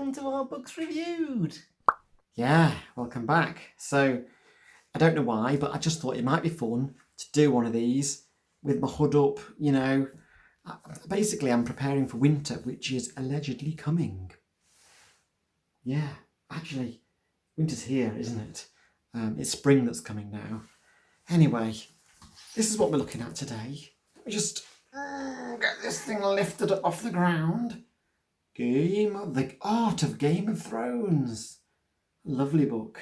on to our books reviewed. Yeah, welcome back. So, I don't know why, but I just thought it might be fun to do one of these with my hood up, you know. Basically, I'm preparing for winter, which is allegedly coming. Yeah, actually, winter's here, isn't it? It's spring that's coming now. Anyway, this is what we're looking at today. Let me just get this thing lifted up off the ground. The Art of Game of Thrones. Lovely book.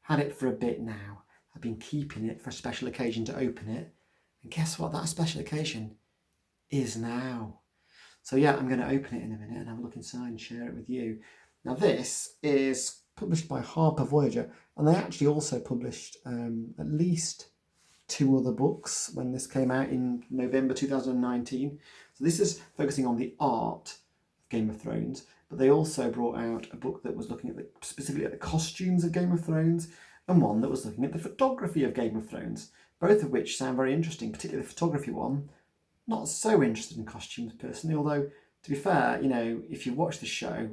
Had it for a bit now. I've been keeping it for a special occasion to open it. And guess what? That special occasion is now. So yeah, I'm going to open it in a minute and have a look inside and share it with you. Now this is published by Harper Voyager, and they actually also published at least 2 other books when this came out in November 2019. So this is focusing on the art of Game of Thrones, but they also brought out a book that was looking at specifically at the costumes of Game of Thrones, and one that was looking at the photography of Game of Thrones, both of which sound very interesting, particularly the photography one. Not so interested in costumes personally, although to be fair, you know, if you watch the show,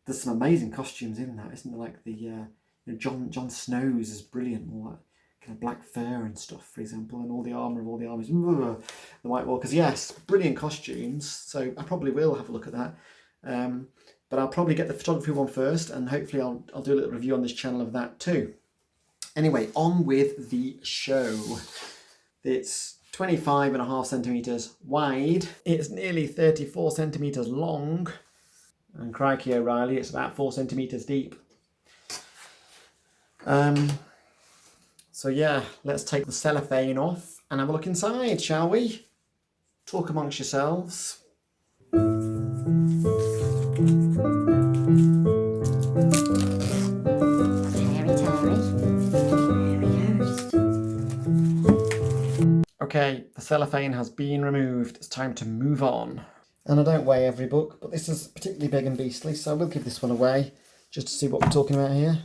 there's some amazing costumes in that, isn't there? Like the Jon Snow's is brilliant, all that kind of black fur and stuff, for example, and all the armour of all the armies, the White Walkers. Yes, brilliant costumes. So I probably will have a look at that. But I'll probably get the photography one first, and hopefully I'll do a little review on this channel of that too. Anyway, on with the show. It's 25.5 centimetres wide. It's nearly 34 centimetres long. And crikey O'Reilly, it's about 4 centimetres deep. So yeah, let's take the cellophane off and have a look inside, shall we? Talk amongst yourselves. Okay, the cellophane has been removed. It's time to move on. And I don't weigh every book, but this is particularly big and beastly, so we'll give this one away just to see what we're talking about here.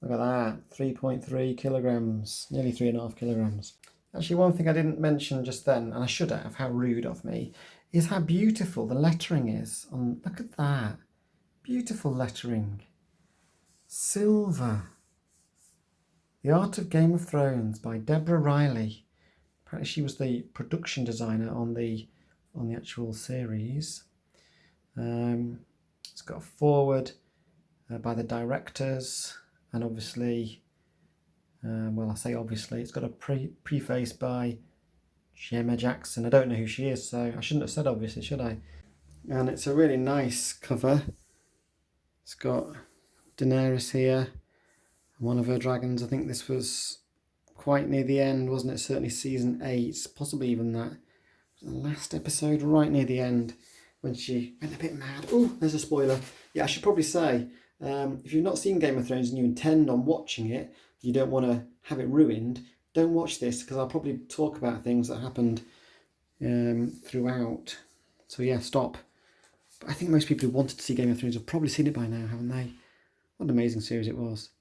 Look at that, 3.3 kilograms, nearly 3.5 kilograms. Actually, one thing I didn't mention just then, and I should have, how rude of me, is how beautiful the lettering is. Look at that, beautiful lettering. Silver. The Art of Game of Thrones by Deborah Riley. Apparently she was the production designer on the actual series. It's got a foreword by the directors, and obviously, well, I say obviously, it's got a preface by Gemma Jackson. I don't know who she is, so I shouldn't have said obviously, should I? And it's a really nice cover. It's got Daenerys here, one of her dragons. I think this was quite near the end, wasn't it? Certainly season 8, possibly even that. The last episode, right near the end, when she went a bit mad. Oh, there's a spoiler. Yeah, I should probably say, if you've not seen Game of Thrones and you intend on watching it, you don't want to have it ruined, don't watch this, because I'll probably talk about things that happened throughout. So yeah, stop. But I think most people who wanted to see Game of Thrones have probably seen it by now, haven't they? What an amazing series it was.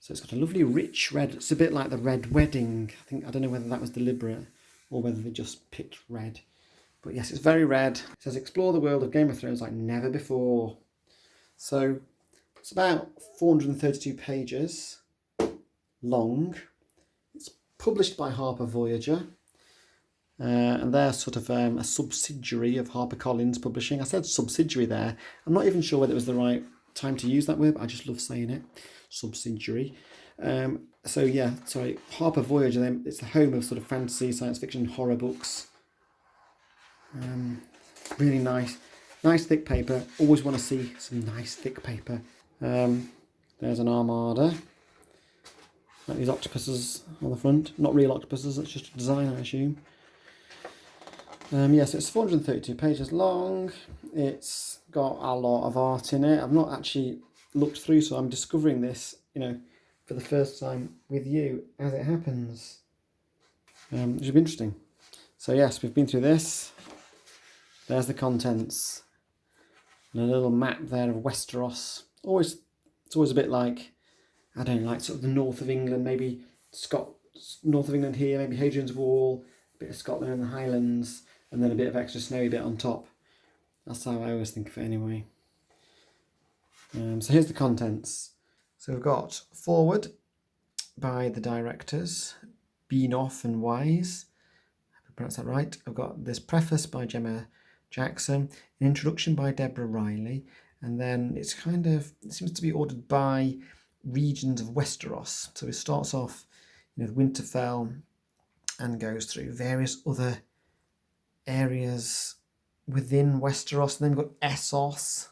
So it's got a lovely rich red. It's a bit like the Red Wedding. I don't know whether that was deliberate or whether they just picked red. But yes, it's very red. It says explore the world of Game of Thrones like never before. So it's about 432 pages long. It's published by Harper Voyager. And they're sort of a subsidiary of HarperCollins Publishing. I said subsidiary there. I'm not even sure whether it was the right time to use that word, but I just love saying it. Subsidiary. So yeah, sorry, Harper Voyager, it's the home of sort of fantasy, science fiction, horror books. Really nice thick paper. Always want to see some nice thick paper. There's an armada. Like these octopuses on the front. Not real octopuses, it's just a design, I assume. Yes, it's 432 pages long. It's got a lot of art in it. I've not actually looked through, so I'm discovering this, you know, for the first time with you as it happens. It should be interesting. So yes, we've been through this. There's the contents. And a little map there of Westeros. It's always a bit like, I don't know, like sort of the north of England, maybe north of England here, maybe Hadrian's Wall, a bit of Scotland and the Highlands, and then a bit of extra snowy bit on top. That's how I always think of it anyway. So here's the contents. So we've got foreword by the directors, Beanoff and Wise. I hope I pronounced that right. I've got this preface by Gemma Jackson, an introduction by Deborah Riley, and then it seems to be ordered by regions of Westeros. So it starts off, with Winterfell and goes through various other areas within Westeros. And then we've got Essos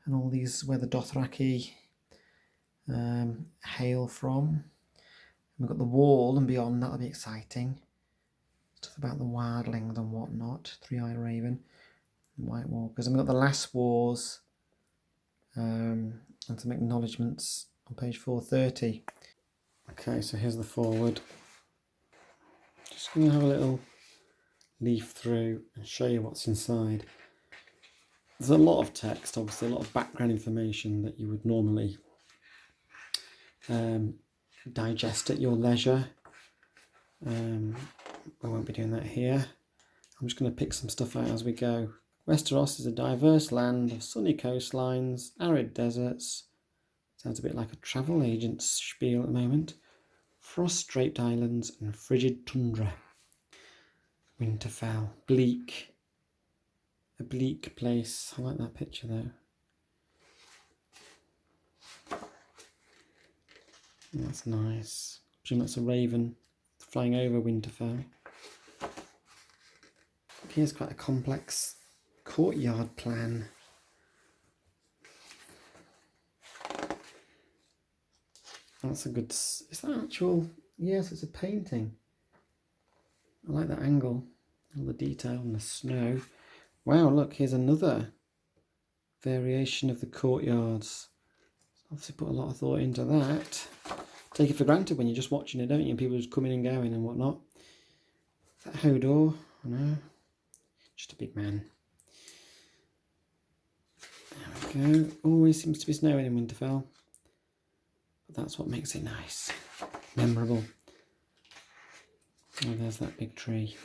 and all these where the Dothraki hail from. And we've got the Wall and beyond. That'll be exciting. Stuff about the wildlings and whatnot. Three-Eyed Raven, White Walkers. And we've got the Last Wars and some acknowledgements on page 430. Okay, so here's the foreword. Just going to have a little leaf through and show you what's inside. There's a lot of text, obviously, a lot of background information that you would normally digest at your leisure. I won't be doing that here. I'm just going to pick some stuff out as we go. Westeros is a diverse land of sunny coastlines, arid deserts. Sounds a bit like a travel agent's spiel at the moment. Frost-draped islands and frigid tundra. Winterfell, bleak. A bleak place. I like that picture though. That's nice. I presume that's a raven flying over Winterfell. Here's quite a complex courtyard plan. That's a good... Is that actual... Yes, it's a painting. I like that angle. All the detail and the snow. Wow, look, here's another variation of the courtyards. Obviously put a lot of thought into that. Take it for granted when you're just watching it, don't you? And people just coming and going and whatnot. Is that Hodor? No. Just a big man. There we go. Always seems to be snowing in Winterfell. But that's what makes it nice. Memorable. Oh, there's that big tree.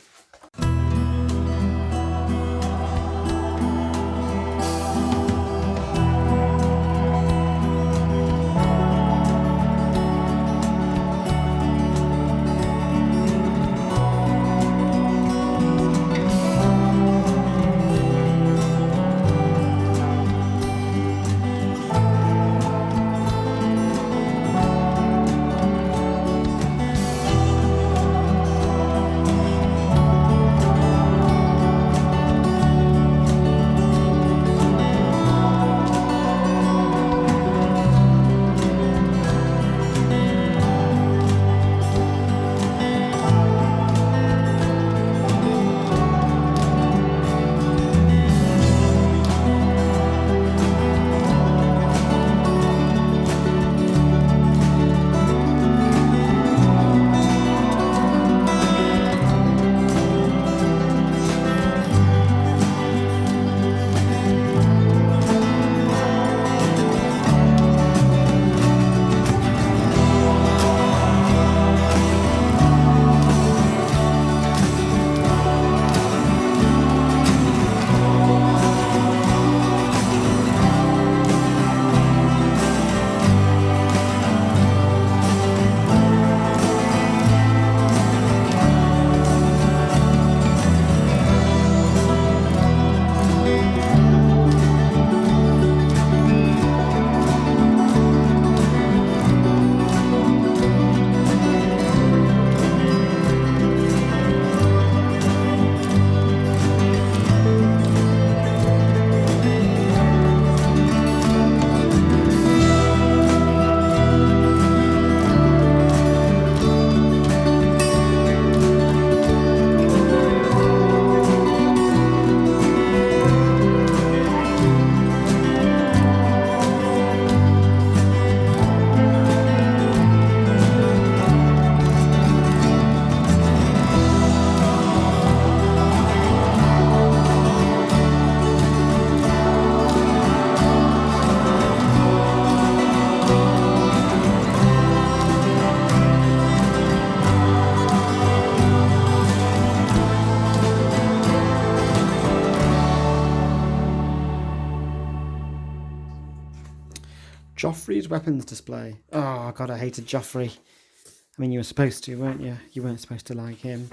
Joffrey's weapons display. Oh, God, I hated Joffrey. I mean, you were supposed to, weren't you? You weren't supposed to like him.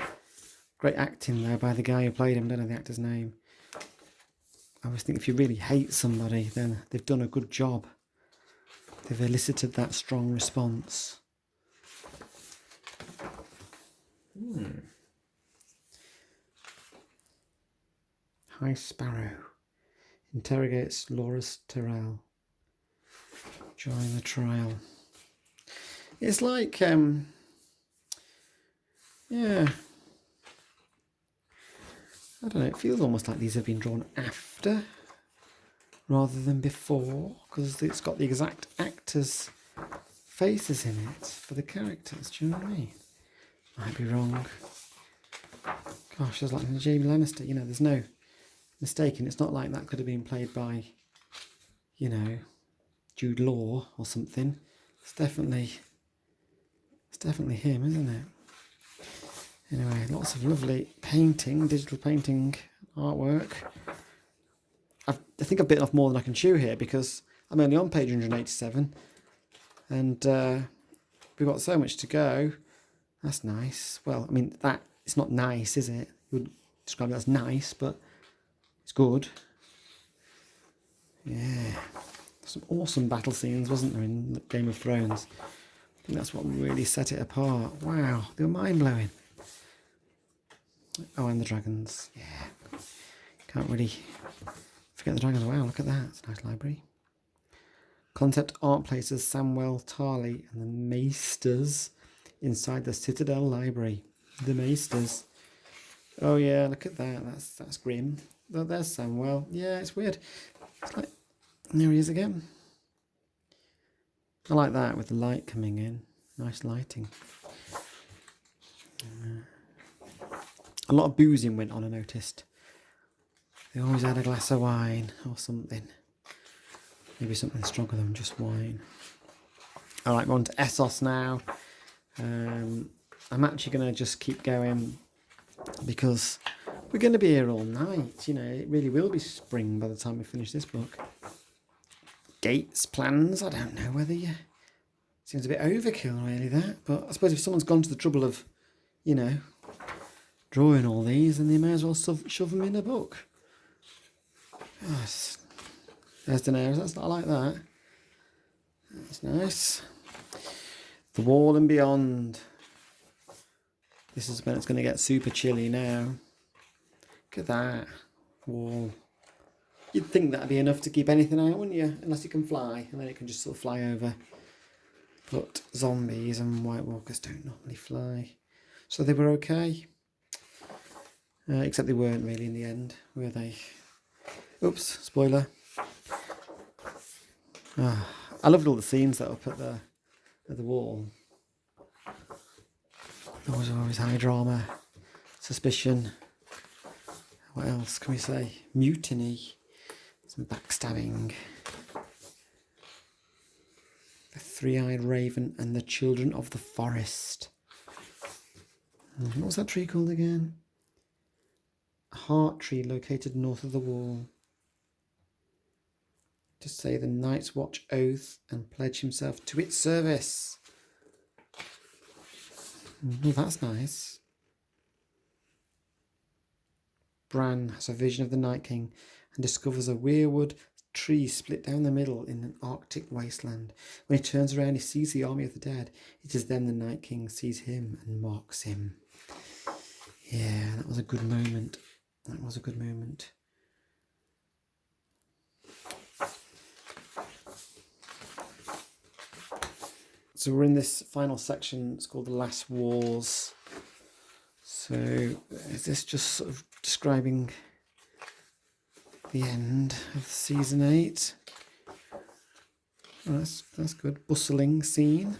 Great acting, though, by the guy who played him. Don't know the actor's name. I always think if you really hate somebody, then they've done a good job. They've elicited that strong response. High Sparrow interrogates Loras Tyrell during the trial. It's like, yeah, I don't know, it feels almost like these have been drawn after rather than before, because it's got the exact actors' faces in it for the characters. Do you know what I mean? Might be wrong. Gosh, there's like Jaime Lannister, you know, there's no mistaking. It's not like that could have been played by, you know, Jude Law or something. It's definitely him, isn't it? Anyway, lots of lovely painting, digital painting artwork. I think I've bitten off more than I can chew here because I'm only on page 187 and we've got so much to go. That's nice. Well, I mean, that it's not nice, is it? You would describe it as nice, but it's good. Yeah. Some awesome battle scenes, wasn't there, in Game of Thrones? I think that's what really set it apart. Wow, they were mind-blowing. Oh, and the dragons. Yeah. Can't really forget the dragons. Wow, look at that. It's a nice library. Concept art places Samwell Tarly and the Maesters inside the Citadel Library. The Maesters. Oh yeah, look at that. That's grim. Oh, there's Samwell. Yeah, it's weird. It's like, there he is again. I like that with the light coming in. Nice lighting. A lot of boozing went on, I noticed. They always had a glass of wine or something. Maybe something stronger than just wine. Alright, we're on to Essos now. I'm actually going to just keep going because we're going to be here all night. You know, it really will be spring by the time we finish this book. Gates plans, I don't know whether you... Seems a bit overkill, really, that. But I suppose if someone's gone to the trouble of, you know, drawing all these, then they may as well shove them in a book. Oh, there's Daenerys, I like that. That's nice. The Wall and Beyond. This is when it's going to get super chilly now. Look at that wall. You'd think that'd be enough to keep anything out, wouldn't you? Unless it can fly, and then it can just sort of fly over. But zombies and White Walkers don't normally fly. So they were okay. Except they weren't really in the end, were they? Oops, spoiler. I loved all the scenes that up at the wall. There was always high drama, suspicion. What else can we say? Mutiny, some backstabbing. The Three-Eyed Raven and the Children of the Forest. What was that tree called again? A heart tree located north of the wall. To say the Night's Watch oath and pledge himself to its service. Oh, that's nice. Bran has a vision of the Night King and discovers a weirwood tree split down the middle in an Arctic wasteland. When he turns around, he sees the army of the dead. It is then the Night King sees him and mocks him. Yeah, that was a good moment. That was a good moment. So we're in this final section. It's called The Last Wars. So is this just sort of describing the end of season 8? Oh, that's good. Bustling scene.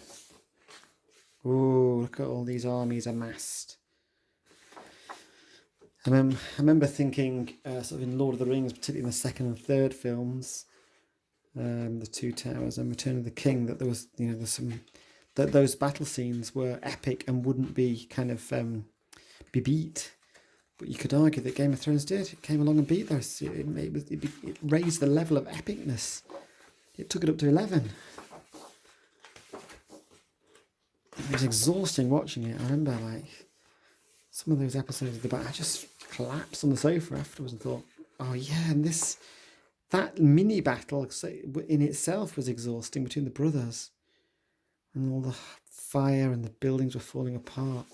Oh, look at all these armies amassed. I remember thinking, sort of in Lord of the Rings, particularly in the second and third films, the Two Towers and Return of the King, that there was, you know, there's some that those battle scenes were epic and wouldn't be kind of be beat. But you could argue that Game of Thrones did. It came along and beat those. It raised the level of epicness. It took it up to 11. It was exhausting watching it. I remember like some of those episodes of the back, I just collapsed on the sofa afterwards and thought, oh yeah, and that mini battle in itself was exhausting between the brothers, and all the fire and the buildings were falling apart.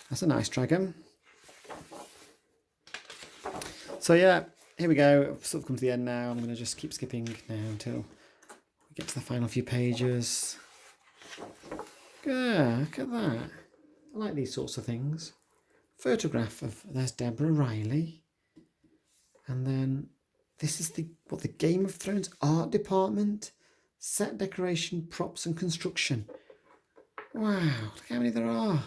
That's a nice dragon. So yeah, here we go. I've sort of come to the end now. I'm going to just keep skipping now until we get to the final few pages. Yeah, look at that. I like these sorts of things. Photograph of, there's Deborah Riley. And then this is the Game of Thrones art department. Set decoration, props and construction. Wow, look how many there are.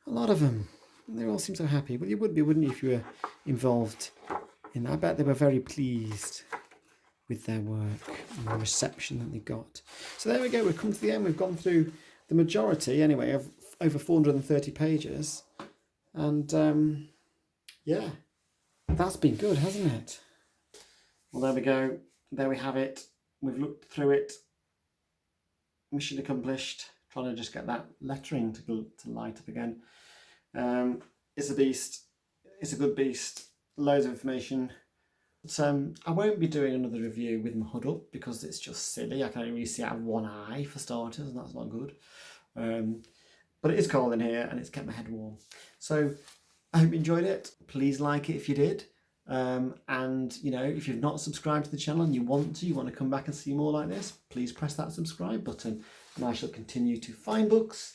A lot of them. And they all seem so happy. Well, you would be, wouldn't you, if you were involved in that? I bet they were very pleased with their work and the reception that they got. So there we go. We've come to the end. We've gone through the majority, anyway, of over 430 pages. And, yeah, that's been good, hasn't it? Well, there we go. There we have it. We've looked through it. Mission accomplished. Trying to just get that lettering to light up again. It's a beast. It's a good beast. Loads of information. But, I won't be doing another review with my hood up because it's just silly. I can only really see out of one eye for starters, and that's not good. But it is cold in here and it's kept my head warm. So I hope you enjoyed it. Please like it if you did. And you know, if you've not subscribed to the channel and you want to come back and see more like this, please press that subscribe button, and I shall continue to find books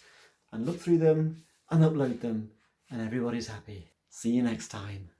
and look through them and upload them, and everybody's happy. See you next time.